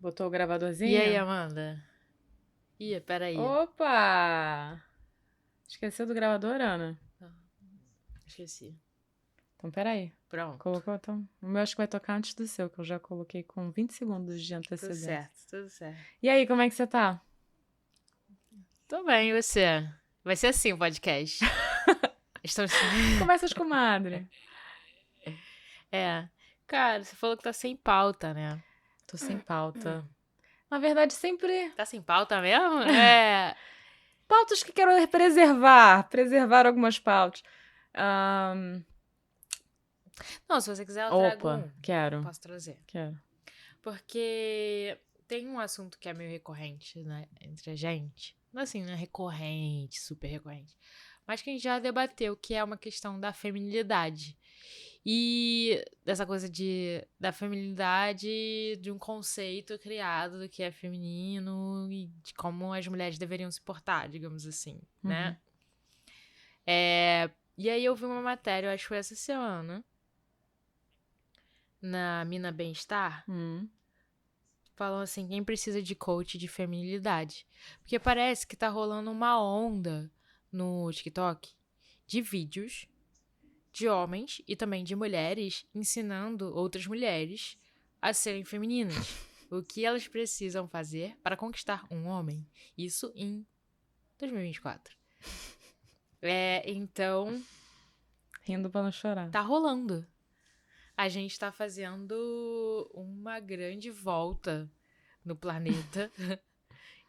Botou o E gravadorzinho? aí, Amanda? Ih, peraí. Opa! Esqueceu do gravador, Ana? Ah, esqueci. Então, peraí. Pronto. Colocou, então. O meu acho que vai tocar antes do seu, que eu já coloquei com 20 segundos de Tudo antecedência. certo, tudo certo. E aí, como é que você tá? Tô bem, e você? Vai ser assim o podcast. Estou... Conversas com madre. É. Cara, você falou que tá sem pauta, né? Tô sem pauta. Na verdade, sempre Tá sem pauta mesmo? É. pautas que quero preservar algumas pautas. Ahn, Não, se você quiser, eu trago Opa, um. quero. Posso trazer. Quero. Porque tem um assunto que é meio recorrente, né, entre a gente. Não assim, não é recorrente, super recorrente. Mas que a gente já debateu, que é uma questão da feminilidade. E dessa coisa da feminilidade, de um conceito criado do que é feminino e de como as mulheres deveriam se portar, digamos assim, né? E aí eu vi uma matéria, eu acho que foi essa semana, na Mina Bem-Estar, Hum. falam assim, quem precisa de coach de feminilidade? Porque parece que tá rolando uma onda no TikTok de vídeos de homens e também de mulheres ensinando outras mulheres a serem femininas. O que elas precisam fazer para conquistar um homem. Isso em 2024. Então, Rindo pra não chorar. tá rolando. A gente tá fazendo uma grande volta no planeta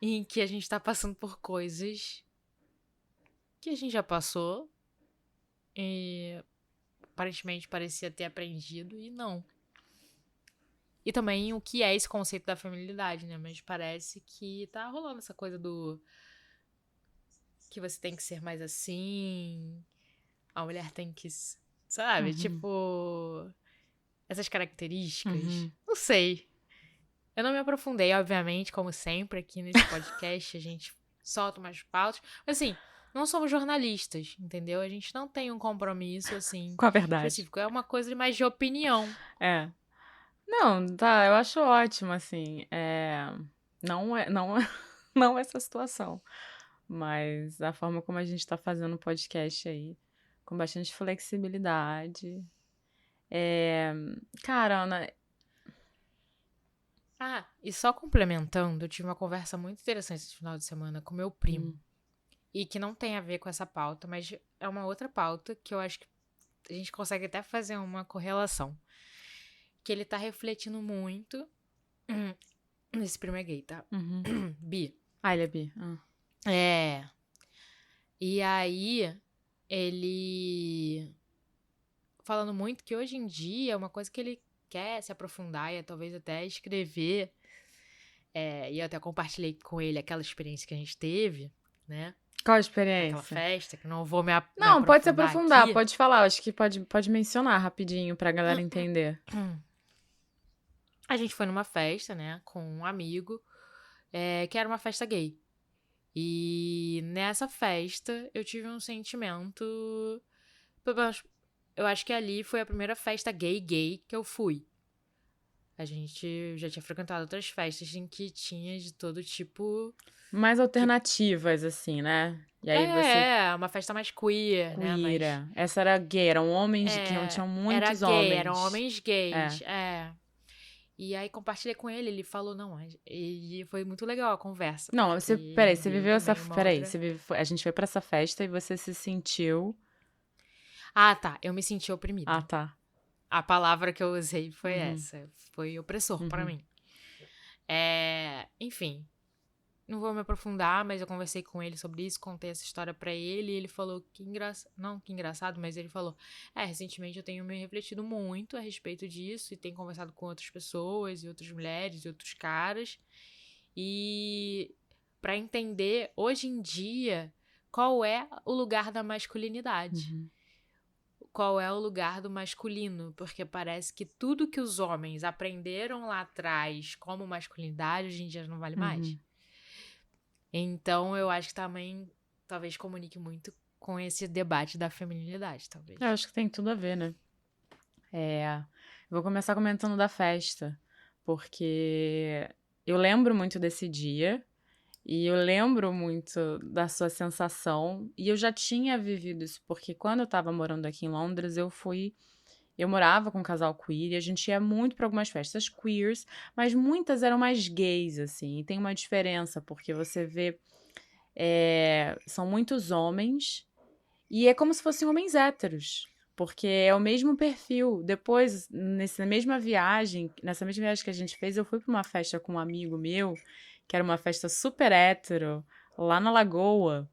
em que a gente tá passando por coisas que a gente já passou e aparentemente parecia ter aprendido e não. E também o que é esse conceito da feminilidade, né? Mas parece que tá rolando essa coisa do que você tem que ser mais assim, a mulher tem que, sabe? Tipo, essas características. Não sei. Eu não me aprofundei, obviamente, como sempre, aqui nesse podcast a gente solta umas pautas. Mas assim, não somos jornalistas, entendeu? A gente não tem um compromisso, assim, Com a verdade. específico. É uma coisa mais de opinião. É. Não, tá, eu acho ótimo, assim. Não, não essa situação. Mas a forma como a gente tá fazendo o podcast aí, com bastante flexibilidade. É... Cara, Ana. Ah, e só complementando, eu tive uma conversa muito interessante esse final de semana com meu primo. E que não tem a ver com essa pauta, mas é uma outra pauta que eu acho que a gente consegue até fazer uma correlação. Que ele tá refletindo muito. Esse primo é gay, tá? Bi. Ah, ele é bi. É. E aí, ele. Falando muito que hoje em dia é uma coisa que ele quer se aprofundar e talvez até escrever. E eu até compartilhei com ele aquela experiência que a gente teve, né? Qual a Naquela experiência? festa, que não vou me Não, pode se aprofundar aprofundar, aqui. pode falar. Acho que pode mencionar rapidinho pra galera entender. A gente foi numa festa, né, com um amigo, que era uma festa gay. E nessa festa eu tive um sentimento. Eu acho que ali foi a primeira festa gay que eu fui. A gente já tinha frequentado outras festas em que tinha de todo tipo. Mais Que alternativas, assim, né? E aí você. uma festa mais queer, né? Mais. Queera. Essa era gay, eram homens que tinham Era muitos gay, eram homens. homens É. gays. E aí compartilhei com ele, ele falou, não, e foi muito legal a conversa, Não, porque peraí, me você deu viveu essa. também uma Peraí, outra. a gente foi pra essa festa e você se sentiu. Ah, tá, eu me senti Ah, oprimida. tá. A palavra que eu usei foi essa, foi opressor pra mim. Enfim, não vou me aprofundar, mas eu conversei com ele sobre isso, contei essa história pra ele e ele falou que engraçado, não que engraçado, mas ele falou, recentemente eu tenho me refletido muito a respeito disso e tenho conversado com outras pessoas e outras mulheres e outros caras e pra entender hoje em dia qual é o lugar da masculinidade. Qual é o lugar do masculino, porque parece que tudo que os homens aprenderam lá atrás como masculinidade, hoje em dia não vale mais. Então, eu acho que também, talvez comunique muito com esse debate da feminilidade, talvez. Eu acho que tem tudo a ver, né? Vou começar comentando da festa, porque eu lembro muito desse dia. E eu lembro muito da sua sensação. E eu já tinha vivido isso, porque quando eu tava morando aqui em Londres, eu morava com um casal queer e a gente ia muito para algumas festas queers, mas muitas eram mais gays, assim. E tem uma diferença, porque você vê. São muitos homens e é como se fossem homens héteros. Porque é o mesmo perfil. Depois, nessa mesma viagem que a gente fez, eu fui pra uma festa com um amigo meu, que era uma festa super hétero, lá na Lagoa.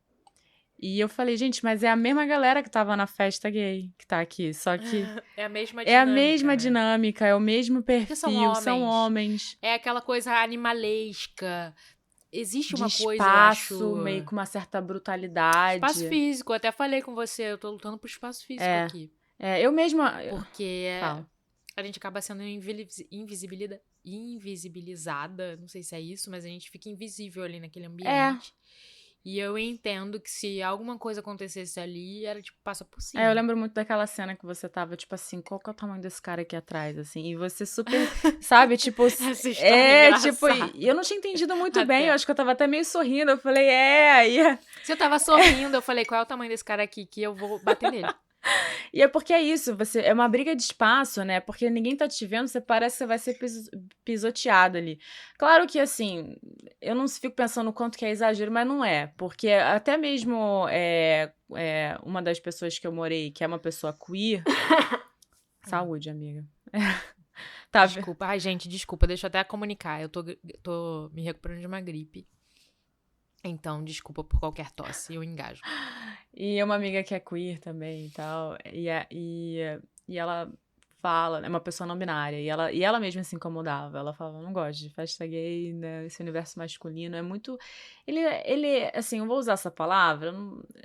E eu falei, gente, mas é a mesma galera que tava na festa gay que tá aqui. Só que É a mesma é a dinâmica, mesma né? dinâmica, é o mesmo Porque são perfil, são homens. homens É aquela coisa animalesca. Existe de uma coisa, eu espaço, acho. meio com uma certa Espaço brutalidade. físico. Eu até falei com você, eu tô lutando por espaço físico É, aqui. eu mesma. Porque Fala. a gente acaba sendo invisibilizada. Não sei se é isso, mas a gente fica invisível ali naquele É, ambiente. E eu entendo que se alguma coisa acontecesse ali, era tipo, passa por eu cima. lembro muito daquela cena que você tava, tipo assim, qual que é o tamanho desse cara aqui atrás, assim, e você super, sabe, tipo, Essa história é tipo, engraçada. e eu não tinha entendido muito bem, eu Até. acho que eu tava até meio sorrindo, eu falei, aí, Se eu tava sorrindo, eu falei, qual é o tamanho desse cara aqui que eu vou bater nele? e é porque é isso, é uma briga de espaço, né, porque ninguém tá te vendo, você parece que você vai ser pisoteado ali. Claro que, assim, eu não fico pensando o quanto que é exagero, mas não é, porque até mesmo, uma das pessoas que eu morei, que é uma pessoa queer, Hum. saúde, amiga, tá. Desculpa. Ai, gente, desculpa. Deixa eu até comunicar. Eu tô me recuperando de uma gripe. Então, desculpa por qualquer tosse. Eu engajo. E é uma amiga que é queer também e tal. E ela fala, é uma pessoa não binária. E ela mesma se incomodava. Ela falava, não gosto de festa gay, né? Esse universo masculino é muito. Assim, eu vou usar essa palavra,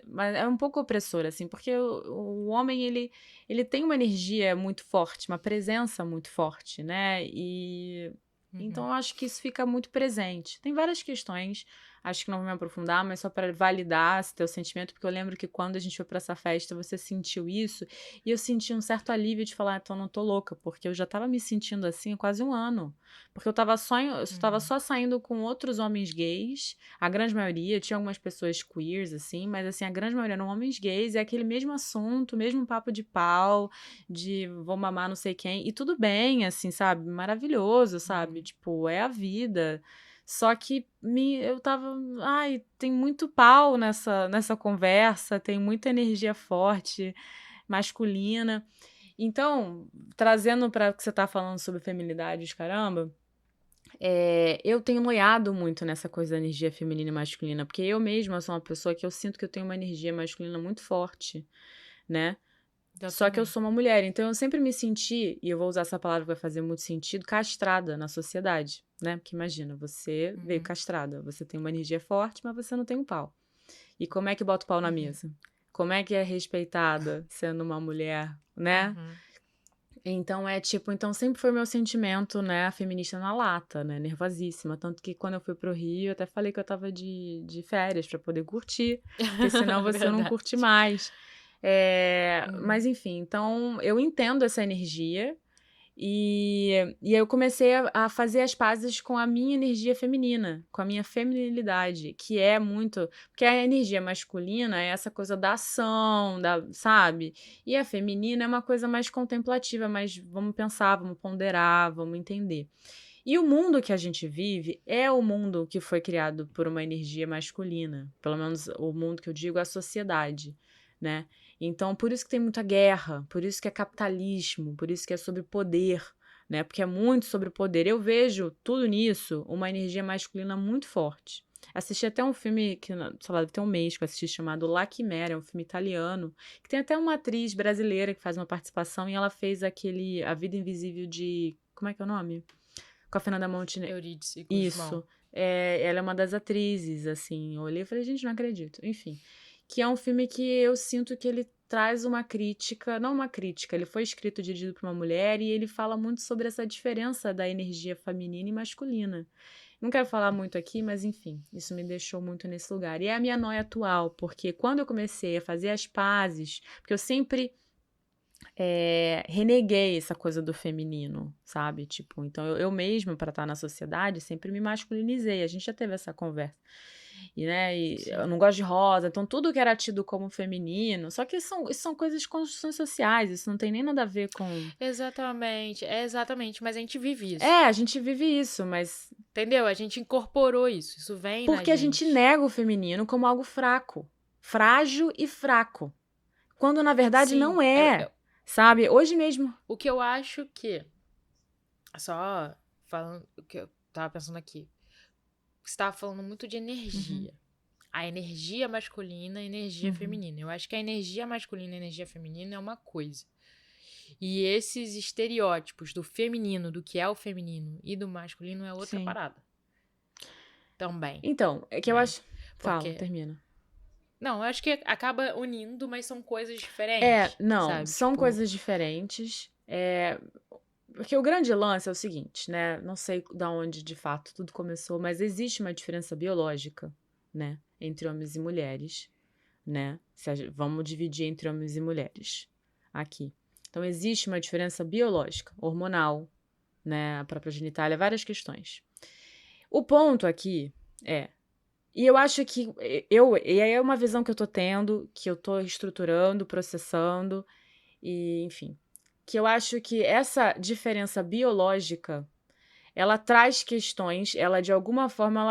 mas é um pouco opressor, assim, porque o homem, ele tem uma energia muito forte, uma presença muito forte, né? E. Então, Uhum. eu acho que isso fica muito presente. Tem várias questões. Acho que não vou me aprofundar, mas só para validar esse teu sentimento, porque eu lembro que quando a gente foi para essa festa, você sentiu isso, e eu senti um certo alívio de falar, então não tô louca, porque eu já tava me sentindo assim há quase um ano. Porque eu tava Uhum. só saindo com outros homens gays, a grande maioria, tinha algumas pessoas queers, assim, mas assim, a grande maioria eram homens gays, é aquele mesmo assunto, mesmo papo de pau, de vou mamar não sei quem, e tudo bem, assim, sabe? Maravilhoso, sabe? Uhum. Tipo, é a vida. Só que eu tava, ai, tem muito pau nessa conversa, tem muita energia forte, masculina. Então, trazendo para o que você tá falando sobre feminilidade, os caramba, eu tenho noiado muito nessa coisa da energia feminina e masculina, porque eu mesma sou uma pessoa que eu sinto que eu tenho uma energia masculina muito forte, né? Eu Só que eu também. sou uma mulher, então eu sempre me senti, e eu vou usar essa palavra que vai fazer muito sentido, castrada na sociedade, né? Porque imagina, você veio Uhum. castrada, você tem uma energia forte, mas você não tem um pau. E como é que bota o pau na Uhum. mesa? Como é que é respeitada sendo uma mulher, né? Uhum. Então então sempre foi meu sentimento, né, feminista na lata, né, nervosíssima. Tanto que quando eu fui pro Rio, eu até falei que eu tava de férias pra poder curtir, porque senão você não Verdade. curte mais. Uhum. Mas enfim, então eu entendo essa energia e aí eu comecei a fazer as pazes com a minha energia feminina, com a minha feminilidade, que é muito. Porque a energia masculina é essa coisa da ação, sabe? E a feminina é uma coisa mais contemplativa, mais vamos pensar, vamos ponderar, vamos entender. E o mundo que a gente vive é o mundo que foi criado por uma energia masculina, pelo menos o mundo que eu digo é a sociedade, né? Então, por isso que tem muita guerra, por isso que é capitalismo, por isso que é sobre poder, né? Porque é muito sobre poder. Eu vejo tudo nisso uma energia masculina muito forte. Assisti até um filme que, sei lá, deve ter um mês que eu assisti chamado La Chimera, é um filme italiano, que tem até uma atriz brasileira que faz uma participação e ela fez aquele A Vida Invisível de. Como é que é o nome? Com a Fernanda Montenegro. Eurídice Guzmão. Isso. Ela é uma das atrizes, assim. Eu olhei e falei, gente, não acredito. Enfim. Que é um filme que eu sinto que ele traz uma crítica, não uma crítica, ele foi escrito e dirigido por uma mulher e ele fala muito sobre essa diferença da energia feminina e masculina. Não quero falar muito aqui, mas enfim, isso me deixou muito nesse lugar. E é a minha noia atual, porque quando eu comecei a fazer as pazes, porque eu sempre reneguei essa coisa do feminino, sabe? Tipo, então eu mesma, para estar na sociedade, sempre me masculinizei. A gente já teve essa conversa. E eu Sim. não gosto de rosa, então tudo que era tido como feminino. Só que isso são coisas de construções sociais, isso não tem nem nada a ver com. Exatamente, mas a gente vive isso. A gente vive isso, mas. Entendeu? A gente incorporou isso. Isso vem na Porque a gente gente. nega o feminino como algo fraco, frágil e fraco. Quando na verdade Sim, não é, sabe? Hoje mesmo. o que eu acho que. Só falando o que eu tava pensando aqui. Você tava falando muito de Uhum, energia. A energia masculina e a energia uhum. feminina. Eu acho que a energia masculina e a energia feminina é uma coisa. E esses estereótipos do feminino, do que é o feminino e do masculino é outra Sim. parada. Também, Então, é que eu né? acho. Fala, Porque. termina. Não, eu acho que acaba unindo, mas são coisas diferentes, Não, sabe? são Tipo, coisas diferentes. Porque o grande lance é o seguinte, né? Não sei da onde de fato tudo começou, mas existe uma diferença biológica, né? Entre homens e mulheres, né? Vamos dividir entre homens e mulheres aqui. Então, existe uma diferença biológica, hormonal, né? A própria genitália, várias questões. O ponto aqui é. E eu acho que e aí é uma visão que eu tô tendo, que eu tô estruturando, processando, e enfim. Que eu acho que essa diferença biológica, ela traz questões, ela de alguma forma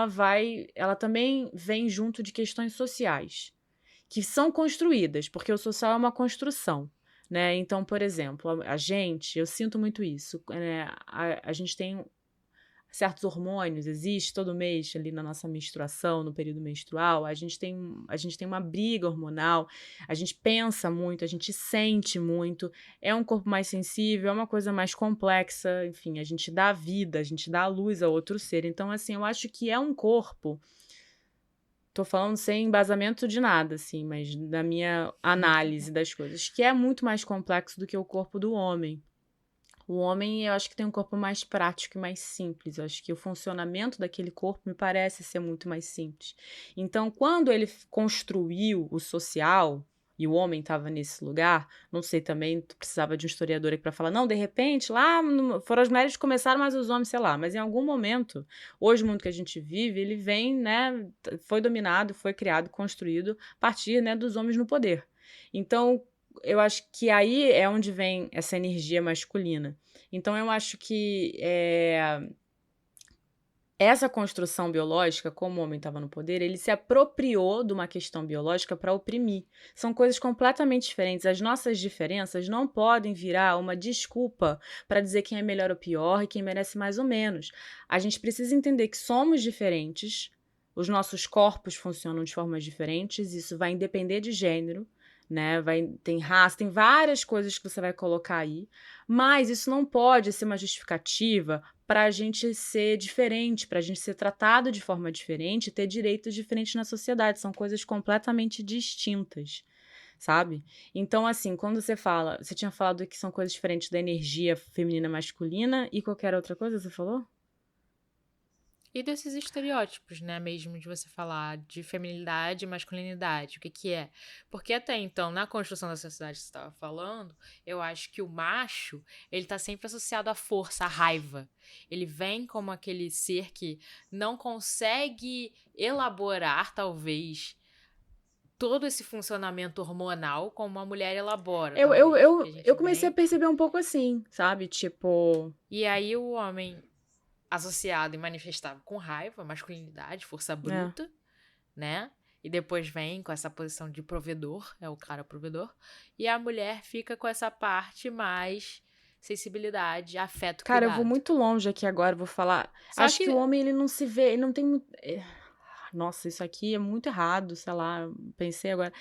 ela também vem junto de questões sociais, que são construídas, porque o social é uma construção, né? Então, por exemplo, a gente, eu sinto muito isso, né? A gente tem certos hormônios, existe todo mês ali na nossa menstruação, no período menstrual, a gente tem uma briga hormonal, a gente pensa muito, a gente sente muito, é um corpo mais sensível, é uma coisa mais complexa, enfim, a gente dá vida, a gente dá luz a outro ser. Então, assim, eu acho que é um corpo, tô falando sem embasamento de nada, assim, mas da minha análise das coisas, que é muito mais complexo do que o corpo do homem. O homem, eu acho que tem um corpo mais prático e mais simples. Eu acho que o funcionamento daquele corpo me parece ser muito mais simples. Então, quando ele construiu o social, e o homem estava nesse lugar, não sei também, tu precisava de um historiador aqui para falar, não, de repente, lá foram as mulheres que começaram, mas os homens, sei lá. Mas em algum momento, hoje o mundo que a gente vive, ele vem, né, foi dominado, foi criado, construído a partir, né, dos homens no poder. Então, eu acho que aí é onde vem essa energia masculina. Então, eu acho que essa construção biológica, como o homem estava no poder, ele se apropriou de uma questão biológica para oprimir. São coisas completamente diferentes. As nossas diferenças não podem virar uma desculpa para dizer quem é melhor ou pior e quem merece mais ou menos. A gente precisa entender que somos diferentes, os nossos corpos funcionam de formas diferentes, isso vai depender de gênero. Né? Tem raça, tem várias coisas que você vai colocar aí, mas isso não pode ser uma justificativa para a gente ser diferente, para a gente ser tratado de forma diferente, ter direitos diferentes na sociedade. São coisas completamente distintas, sabe? Então, assim, quando você tinha falado que são coisas diferentes da energia feminina e masculina e qualquer outra coisa, você falou? e desses estereótipos, né, mesmo de você falar de feminilidade e masculinidade, o que que é? Porque até então, na construção da sociedade que você estava falando, eu acho que o macho, ele tá sempre associado à força, à raiva. Ele vem como aquele ser que não consegue elaborar, talvez, todo esse funcionamento hormonal como a mulher elabora, Eu, eu, talvez. Que a eu, gente eu comecei a vem. perceber um pouco assim, sabe? Tipo. E aí o homem associado e manifestável com raiva, masculinidade, força É. bruta, né? E depois vem com essa posição de provedor, é o cara provedor. E a mulher fica com essa parte mais sensibilidade, afeto, Cara, eu vou cuidado. muito longe aqui agora, vou falar. Só Acho que o que, homem, ele não se vê, ele não tem muito. Nossa, isso aqui é muito errado, sei lá, pensei agora.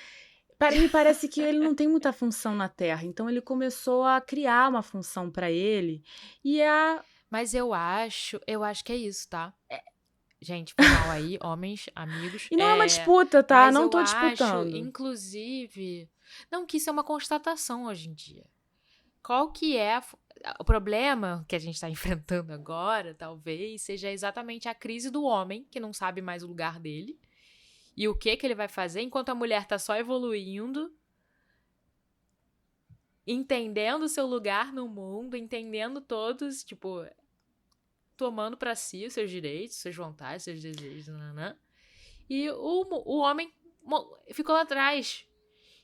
Me parece que ele não tem muita função na Terra, então ele começou a criar uma função pra ele e a. mas eu acho que é isso, tá? Gente, foi mal aí, homens, amigos. E não é uma disputa, tá? Mas Não eu tô acho, disputando. inclusive, não que isso é uma constatação hoje em dia. Qual que é o problema que a gente está enfrentando agora, talvez, seja exatamente a crise do homem, que não sabe mais o lugar dele, e o que ele vai fazer, enquanto a mulher tá só evoluindo entendendo o seu lugar no mundo, entendendo todos, tipo, tomando pra si os seus direitos, suas vontades, seus desejos, nananã. E o homem ficou lá atrás.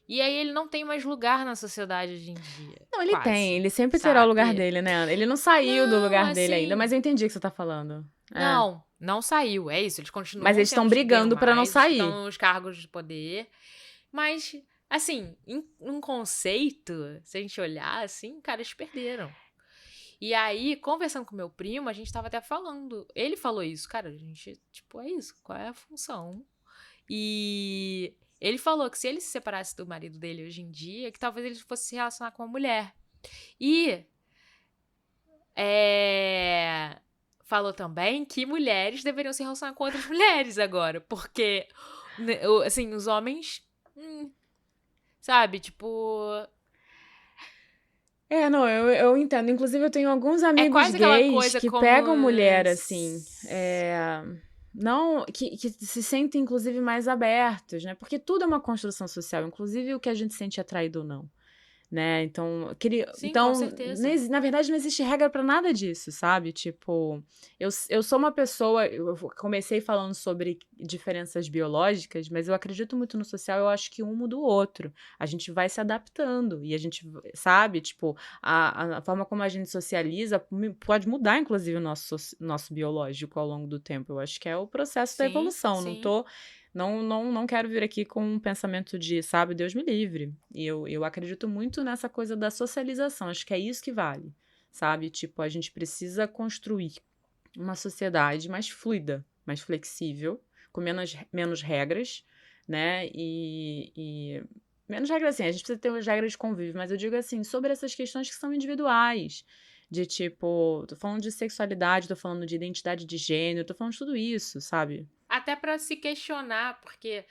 E aí ele não tem mais lugar na sociedade hoje em dia. Não, ele tem, Quase. ele sempre terá o lugar Sabe? dele, né? Ele não saiu do Não, lugar dele ainda, assim. mas eu entendi o que você tá falando. É. Não saiu. É isso. Eles Mas continuam eles sendo estão os que ganham brigando pra não mais, os que sair. estão nos cargos de poder. Mas, assim, um conceito, se a gente olhar, assim, cara, eles perderam. E aí, conversando com meu primo, a gente tava até falando. Ele falou isso, cara, a gente, tipo, é isso, qual é a função? E ele falou que se ele se separasse do marido dele hoje em dia, que talvez ele fosse se relacionar com uma mulher. E falou também que mulheres deveriam se relacionar com outras mulheres agora, porque, assim, os homens, sabe, tipo, Não, eu entendo. Inclusive, eu tenho alguns é amigos quase aquela gays coisa que como pegam mulher, assim, não, que se sentem, inclusive, mais abertos, né? Porque tudo é uma construção social, inclusive o que a gente sente atraído ou não. Né? Então, Sim, com então certeza. na verdade, não existe regra pra nada disso, sabe? Tipo, eu sou uma pessoa. Eu comecei falando sobre diferenças biológicas, mas eu acredito muito no social, eu acho que um muda o outro. A gente vai se adaptando e a gente, sabe? Tipo, a forma como a gente socializa pode mudar, inclusive, o nosso biológico ao longo do tempo. Eu acho que é o processo da Sim, evolução. sim. Não quero vir aqui com um pensamento de, sabe, Deus me livre. E eu acredito muito nessa coisa da socialização. Acho que é isso que vale, sabe? Tipo, a gente precisa construir uma sociedade mais fluida, mais flexível, com menos regras, né? E menos regras assim, a gente precisa ter as regras de convívio, mas eu digo assim, sobre essas questões que são individuais. De tipo, tô falando de sexualidade, tô falando de identidade de gênero, tô falando de tudo isso, sabe? Até pra se questionar, porque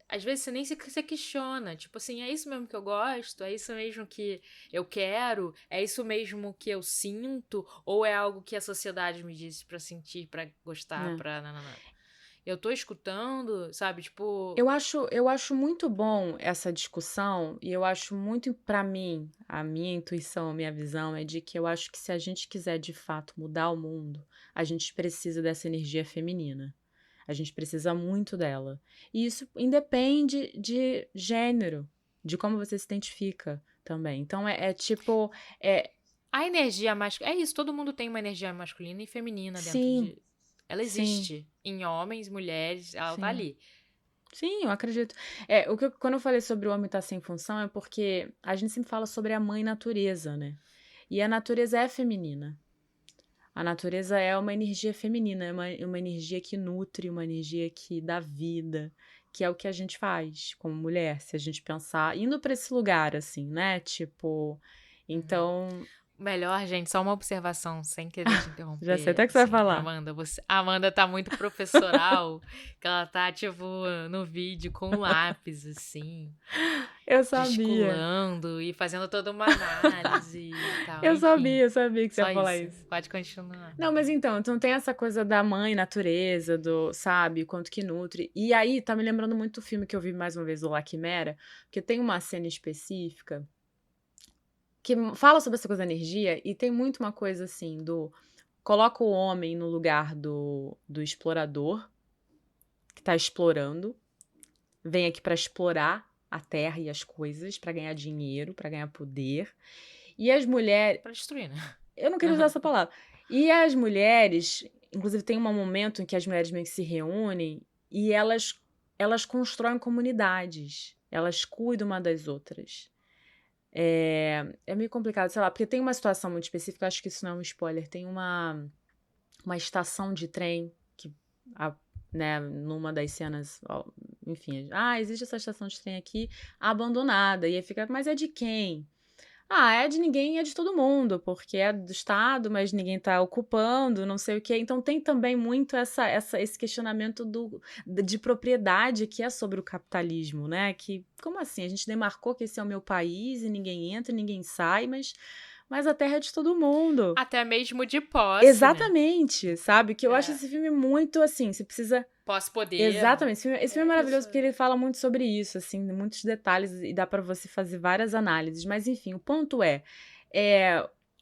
às vezes você nem se questiona. Tipo assim, é isso mesmo que eu gosto? É isso mesmo que eu quero? É isso mesmo que eu sinto? Ou é algo que a sociedade me disse pra sentir, pra gostar, Né? pra nananã? Eu tô escutando, sabe? Tipo, Eu acho muito bom essa discussão e eu acho muito, pra mim, a minha intuição, a minha visão é de que eu acho que se a gente quiser de fato mudar o mundo, a gente precisa dessa energia feminina. A gente precisa muito dela. E isso independe de gênero, de como você se identifica também. Então é tipo, é, a energia masculina. É isso, todo mundo tem uma energia masculina e feminina dentro sim, de. Ela sim, existe. Em homens, mulheres, ela tá sim. ali. Sim, eu acredito. Quando eu falei sobre o homem estar sem função é porque a gente sempre fala sobre a mãe natureza, né? E a natureza é feminina. A natureza é uma energia feminina, é uma energia que nutre, uma energia que dá vida, que é o que a gente faz como mulher, se a gente pensar, indo para esse lugar, assim, né? Tipo, Uhum. então, Melhor, gente, só uma observação, sem querer te já sei até interromper, o que você vai assim, falar. Amanda, a Amanda tá muito professoral, que ela tá, tipo, no vídeo com um lápis, assim, Eu sabia. gesticulando e fazendo toda uma análise e tal, Eu enfim, sabia, eu sabia que você ia só falar isso, isso. pode continuar. Não, mas então tem essa coisa da mãe natureza, do, sabe, quanto que nutre. E aí, tá me lembrando muito o filme que eu vi mais uma vez, do La Quimera, porque tem uma cena específica que fala sobre essa coisa da energia e tem muito uma coisa assim, coloca o homem no lugar do explorador, que tá explorando, vem aqui pra explorar a terra e as coisas, pra ganhar dinheiro, pra ganhar poder. E as mulheres, Pra destruir, né? eu não queria usar essa palavra. E as mulheres, inclusive tem um momento em que as mulheres meio que se reúnem e elas constroem comunidades. Elas cuidam uma das outras. É meio complicado, sei lá, porque tem uma situação muito específica, acho que isso não é um spoiler. Tem uma estação de trem que, a- né, numa das cenas, ó, enfim, existe essa estação de trem aqui abandonada. E aí fica, mas é de quem? É de ninguém, é de todo mundo, porque é do Estado, mas ninguém tá ocupando, não sei o quê. Então tem também muito esse questionamento de propriedade que é sobre o capitalismo, né? Que, como assim? A gente demarcou que esse é o meu país e ninguém entra, ninguém sai, mas mas a Terra é de todo mundo. Até mesmo de posse, né? Exatamente, sabe? Que eu acho esse filme muito, assim, você precisa... Posse-poder. Exatamente, esse filme é maravilhoso porque ele fala muito sobre isso, assim, muitos detalhes e dá pra você fazer várias análises. Mas, enfim, o ponto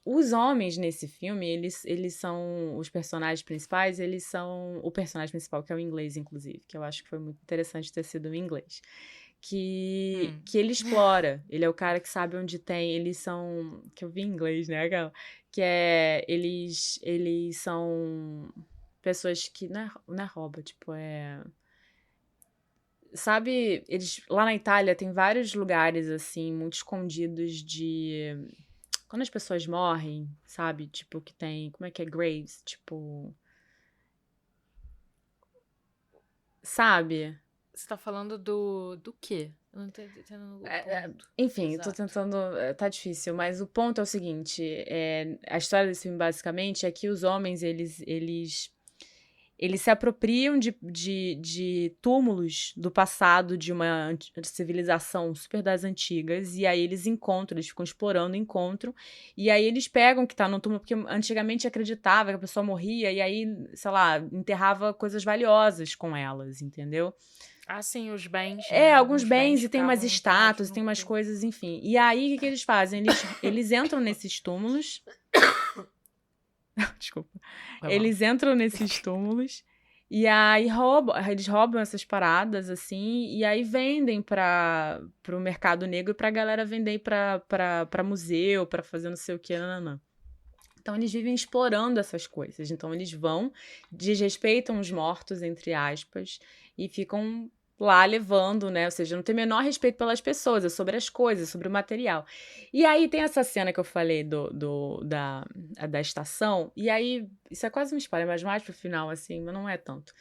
os homens nesse filme, eles são os personagens principais, eles são o personagem principal, que é o inglês, inclusive, que eu acho que foi muito interessante ter sido o inglês. Que ele explora, ele é o cara que sabe onde tem, eles são, que eu vi em inglês, né, Gal? Que é, eles são pessoas que, não é rouba, tipo, sabe, eles, lá na Itália tem vários lugares, assim, muito escondidos quando as pessoas morrem, sabe? Tipo, que tem. Como é que é? Graves. Tipo. Sabe? Você tá falando do quê? Eu não tô entendendo o ponto. Enfim, eu tô Exato. tentando. Tá difícil, mas o ponto é o seguinte: a história desse filme, basicamente, é que os homens, eles se apropriam de túmulos do passado, de uma civilização super das antigas, e aí eles ficam explorando, encontram, e aí eles pegam o que tá no túmulo, porque antigamente acreditava que a pessoa morria, e aí, sei lá, enterrava coisas valiosas com elas, entendeu? Ah, sim, os bens, né? Alguns bens, e tem umas ficavam enterrados estátuas, no tem umas túmulo. coisas, enfim. E aí, o que eles fazem? Eles entram nesses túmulos. Desculpa. Foi mal. Eles entram nesses túmulos e aí eles roubam essas paradas, assim, e aí vendem pro mercado negro e pra galera vender pra museu, pra fazer não sei o que, nananã. Então eles vivem explorando essas coisas. Então eles vão, desrespeitam os mortos, entre aspas, e ficam lá levando, né? Ou seja, não tem o menor respeito pelas pessoas, é sobre as coisas, sobre o material. E aí tem essa cena que eu falei da estação, e aí, isso é quase um spoiler, mas mais pro final, assim, mas não é tanto.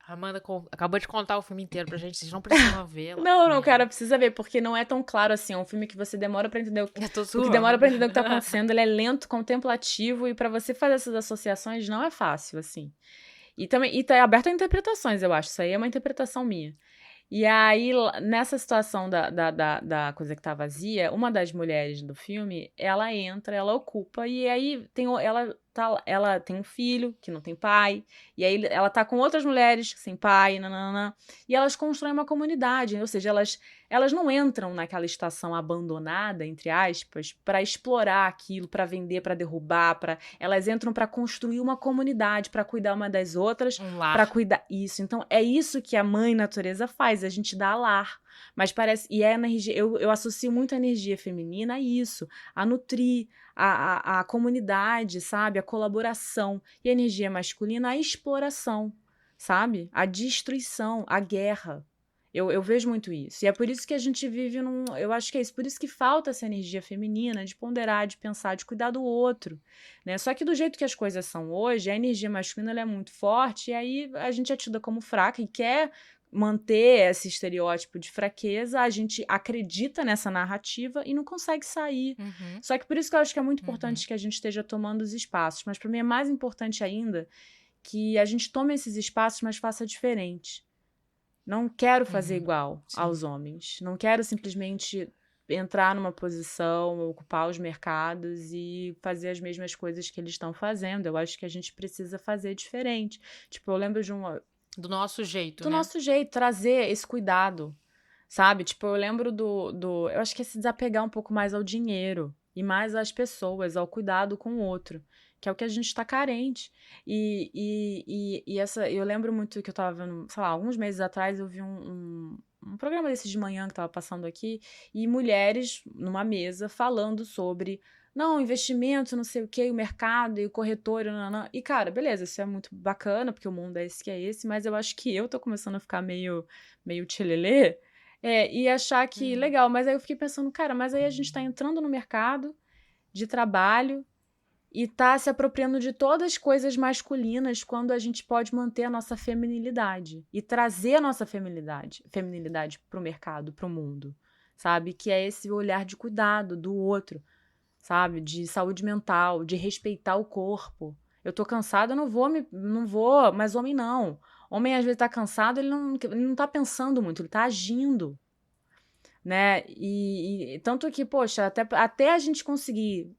Amanda acabou de contar o filme inteiro pra gente, vocês não precisam ver. Não, cara, precisa ver, porque não é tão claro assim. É um filme que você demora pra entender Eu tô porque demora zoando. pra entender o que tá acontecendo. Ele é lento, contemplativo, e pra você fazer essas associações não é fácil, assim. E tá aberto a interpretações, eu acho. Isso aí é uma interpretação minha. E aí, nessa situação da coisa que tá vazia, uma das mulheres do filme, ela entra, ela ocupa, e aí ela tem um filho que não tem pai, e aí ela tá com outras mulheres sem pai, nanana, e elas constroem uma comunidade, ou seja, elas não entram naquela estação abandonada, entre aspas, para explorar aquilo, para vender, para derrubar, elas entram para construir uma comunidade, para cuidar uma das outras, para cuidar isso. Então é isso que a mãe natureza faz, a gente dá lar. Mas parece, e é energia, eu associo muito a energia feminina a isso, a nutrir a comunidade, sabe? A colaboração. E a energia masculina a exploração, sabe? A destruição, a guerra. Eu vejo muito isso. E é por isso que a gente vive eu acho que é isso. Por isso que falta essa energia feminina de ponderar, de pensar, de cuidar do outro. Né? Só que do jeito que as coisas são hoje, a energia masculina ela é muito forte e aí a gente é tida como fraca e quer manter esse estereótipo de fraqueza, a gente acredita nessa narrativa e não consegue sair. Só que por isso que eu acho que é muito importante que a gente esteja tomando os espaços. Mas para mim é mais importante ainda que a gente tome esses espaços, mas faça diferente. Não quero fazer igual aos homens. Não quero simplesmente entrar numa posição, ocupar os mercados e fazer as mesmas coisas que eles estão fazendo. Eu acho que a gente precisa fazer diferente. Tipo, eu lembro de do nosso jeito, do nosso jeito, trazer esse cuidado, sabe? Tipo, eu lembro eu acho que é se desapegar um pouco mais ao dinheiro e mais às pessoas, ao cuidado com o outro, que é o que a gente tá carente. Eu lembro muito que eu tava vendo, sei lá, alguns meses atrás eu vi um programa desses de manhã que tava passando aqui, e mulheres numa mesa falando sobre não, investimento, não sei o que, o mercado e o corretor, nanana. E, cara, beleza, isso é muito bacana, porque o mundo é esse que é esse, mas eu acho que eu tô começando a ficar meio tchelelê, e achar que, legal, mas aí eu fiquei pensando, cara, mas aí a gente tá entrando no mercado de trabalho e tá se apropriando de todas as coisas masculinas quando a gente pode manter a nossa feminilidade e trazer a nossa feminilidade pro mercado, pro mundo, sabe? Que é esse olhar de cuidado do outro, sabe? De saúde mental, de respeitar o corpo. Eu tô cansada, eu não vou, mas homem não. Homem às vezes tá cansado, ele não tá pensando muito, ele tá agindo. né? E tanto que, poxa, até a gente conseguir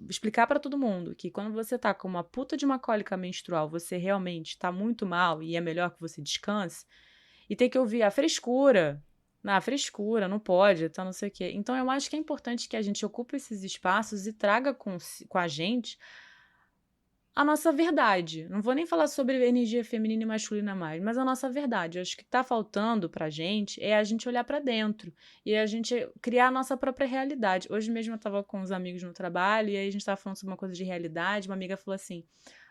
explicar pra todo mundo que quando você tá com uma puta de uma cólica menstrual, você realmente tá muito mal e é melhor que você descanse, e ter que ouvir a frescura. Na frescura, não pode, tá não sei o quê. Então, eu acho que é importante que a gente ocupe esses espaços e traga com a gente a nossa verdade. Não vou nem falar sobre energia feminina e masculina mais, mas a nossa verdade. Eu acho que tá faltando pra gente é a gente olhar pra dentro e a gente criar a nossa própria realidade. Hoje mesmo eu tava com uns amigos no trabalho e aí a gente tava falando sobre uma coisa de realidade. Uma amiga falou assim: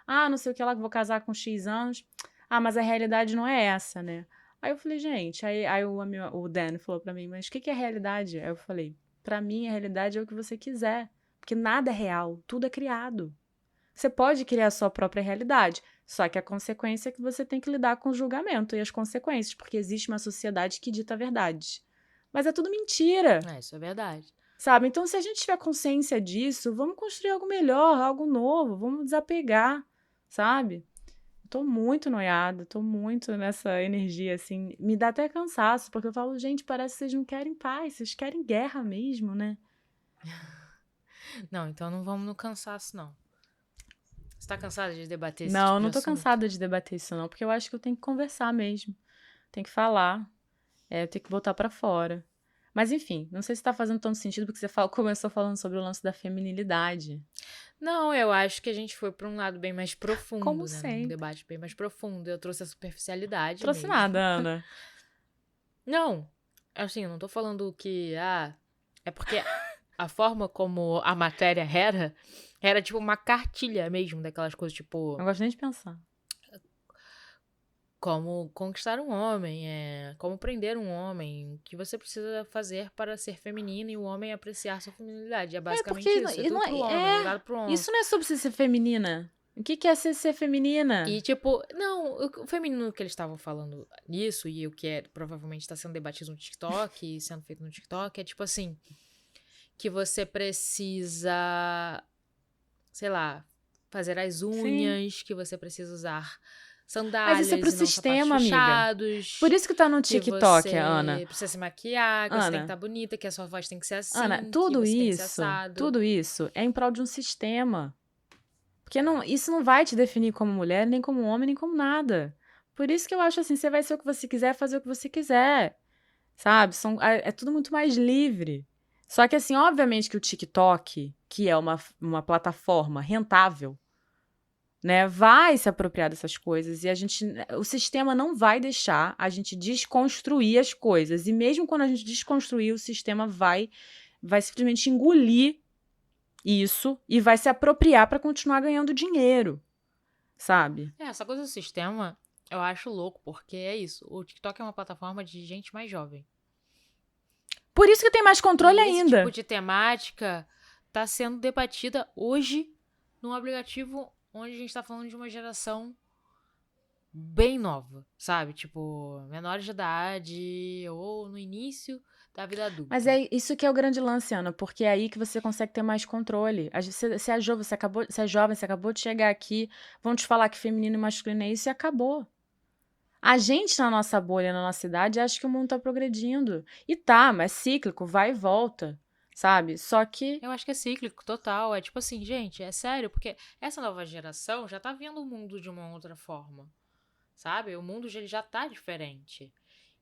ah, não sei o que lá, que vou casar com X anos. Ah, mas a realidade não é essa, né? Aí eu falei, gente, aí o Dan falou pra mim, mas o que é realidade? Aí eu falei, pra mim a realidade é o que você quiser, porque nada é real, tudo é criado. Você pode criar a sua própria realidade, só que a consequência é que você tem que lidar com o julgamento e as consequências, porque existe uma sociedade que dita a verdade. Mas é tudo mentira, Isso é verdade. sabe? Então, se a gente tiver consciência disso, vamos construir algo melhor, algo novo, vamos desapegar, sabe? Tô muito noiada, tô muito nessa energia, assim. Me dá até cansaço, porque eu falo, gente, parece que vocês não querem paz, vocês querem guerra mesmo, né? Não, então não vamos no cansaço, não. Você tá cansada de debater esse Não, tipo eu de não tô assunto? cansada de debater isso, não, porque eu acho que eu tenho que conversar mesmo. Tem que falar. Eu tenho que botar pra fora. Mas, enfim, não sei se tá fazendo tanto sentido, porque você começou falando sobre o lance da feminilidade. Não, eu acho que a gente foi pra um lado bem mais Como profundo, né? Num sempre. debate bem mais profundo. Eu trouxe a superficialidade Trouxe mesmo. nada, Ana. Não, assim, eu não tô falando que, é porque a forma como a matéria era tipo uma cartilha mesmo, daquelas coisas, tipo, Não gosto nem de pensar. como conquistar um homem, como prender um homem, o que você precisa fazer para ser feminino e o homem apreciar sua feminilidade. É Porque basicamente isso, é tudo pro homem, voltado pro homem. isso não é sobre você ser feminina. O que é ser feminina? E, tipo, não, o feminino que eles estavam falando nisso, e o que provavelmente está sendo debatido no TikTok e sendo feito no TikTok, é tipo assim, que você precisa, sei lá, fazer as Sim. unhas, que você precisa usar Mas isso é sandálias pro e não sapatos sistema, amiga. Por fechados, isso que tá no que TikTok, Ana. você precisa se maquiar, que você tem que Ana, estar bonita, que a sua voz tem que ser Ana, assim, que você tem que ser assado. tudo isso é em prol de um sistema. Porque isso não vai te definir como mulher, nem como homem, nem como nada. Por isso que eu acho assim, você vai ser o que você quiser, fazer o que você quiser, sabe? É tudo muito mais livre. Só que assim, obviamente que o TikTok, que é uma plataforma rentável, né, vai se apropriar dessas coisas e o sistema não vai deixar a gente desconstruir as coisas. E mesmo quando a gente desconstruir, o sistema vai simplesmente engolir isso e vai se apropriar para continuar ganhando dinheiro, sabe? Essa coisa do sistema, eu acho louco, porque é isso, o TikTok é uma plataforma de gente mais jovem. Por isso que tem mais controle E esse tipo ainda. de temática tá sendo debatida hoje num aplicativo onde a gente tá falando de uma geração bem nova, sabe? Tipo, menores de idade ou no início da vida adulta. Mas é isso que é o grande lance, Ana, porque é aí que você consegue ter mais controle. Você é jovem, você acabou de chegar aqui, vão te falar que feminino e masculino é isso e acabou. A gente, na nossa bolha, na nossa idade, acha que o mundo tá progredindo. E tá, mas cíclico, vai e volta, sabe? Só que. Eu acho que é cíclico, total. É tipo assim, gente, é sério, porque essa nova geração já tá vendo o mundo de uma outra forma, sabe? O mundo já tá diferente.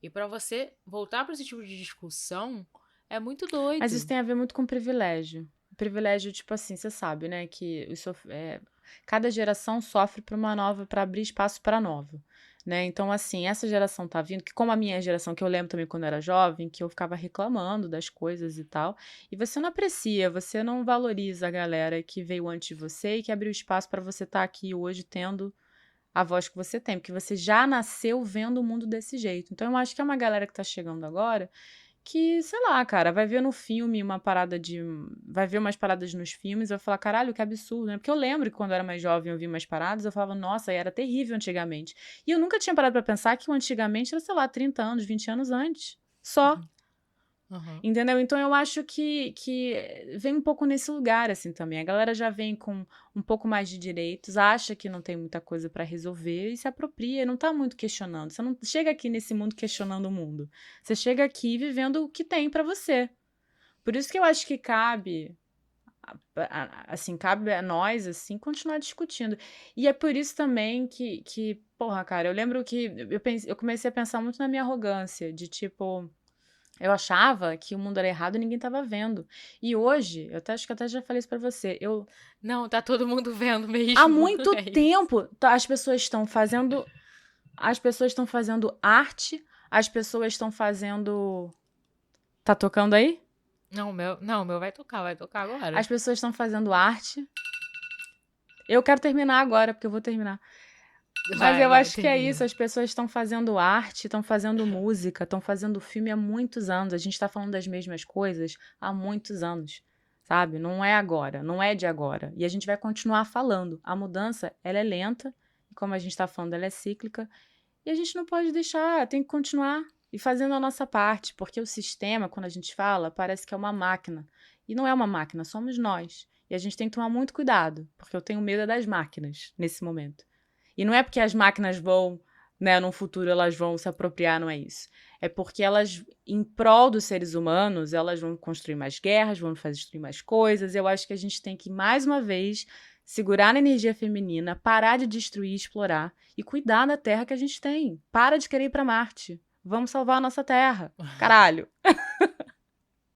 E pra você voltar pra esse tipo de discussão é muito doido. Mas isso tem a ver muito com privilégio. Privilégio, tipo assim, você sabe, né? Que cada geração sofre para abrir espaço para nova. Né? Então, assim, essa geração tá vindo, que como a minha geração, que eu lembro também quando eu era jovem, que eu ficava reclamando das coisas e tal, e você não aprecia, você não valoriza a galera que veio antes de você e que abriu espaço para você estar aqui hoje tendo a voz que você tem, porque você já nasceu vendo o mundo desse jeito. Então, eu acho que é uma galera que tá chegando agora que, sei lá, cara, vai ver no filme vai ver umas paradas nos filmes e vai falar, caralho, que absurdo, né? Porque eu lembro que quando eu era mais jovem eu vi umas paradas, eu falava, nossa, era terrível antigamente. E eu nunca tinha parado pra pensar que o antigamente era, sei lá, 30 anos, 20 anos antes. Só. Aham. Entendeu? Então eu acho que vem um pouco nesse lugar, assim, também. A galera já vem com um pouco mais de direitos, acha que não tem muita coisa pra resolver e se apropria, não tá muito questionando. Você não chega aqui nesse mundo questionando o mundo. Você chega aqui vivendo o que tem pra você. Por isso que eu acho que cabe, assim, cabe a nós, assim, continuar discutindo. E é por isso também porra, cara, eu lembro que eu comecei a pensar muito na minha arrogância, de tipo. Eu achava que o mundo era errado e ninguém estava vendo. E hoje, acho que eu até já falei isso pra você, Não, tá todo mundo vendo há mesmo. muito É isso. tempo as pessoas estão fazendo arte, as pessoas estão fazendo. Tá tocando aí? Não, o meu vai tocar As agora. pessoas estão fazendo arte. Eu quero terminar agora, porque eu vou terminar. Mas eu Vai, acho que é isso, termina. as pessoas estão fazendo arte, estão fazendo música, estão fazendo filme há muitos anos. A gente está falando das mesmas coisas há muitos anos, sabe? Não é agora, não é de agora. E a gente vai continuar falando. A mudança, ela é lenta, e como a gente está falando, ela é cíclica, e a gente não pode deixar, tem que continuar e fazendo a nossa parte, porque o sistema, quando a gente fala, parece que é uma máquina. E não é uma máquina, somos nós. E a gente tem que tomar muito cuidado, porque eu tenho medo das máquinas nesse momento. E não é porque as máquinas vão, né, no futuro elas vão se apropriar, não é isso. É porque elas, em prol dos seres humanos, elas vão construir mais guerras, vão fazer destruir mais coisas. Eu acho que a gente tem que, mais uma vez, segurar na energia feminina, parar de destruir e explorar e cuidar da terra que a gente tem. Para de querer ir para Marte. Vamos salvar a nossa terra. Caralho.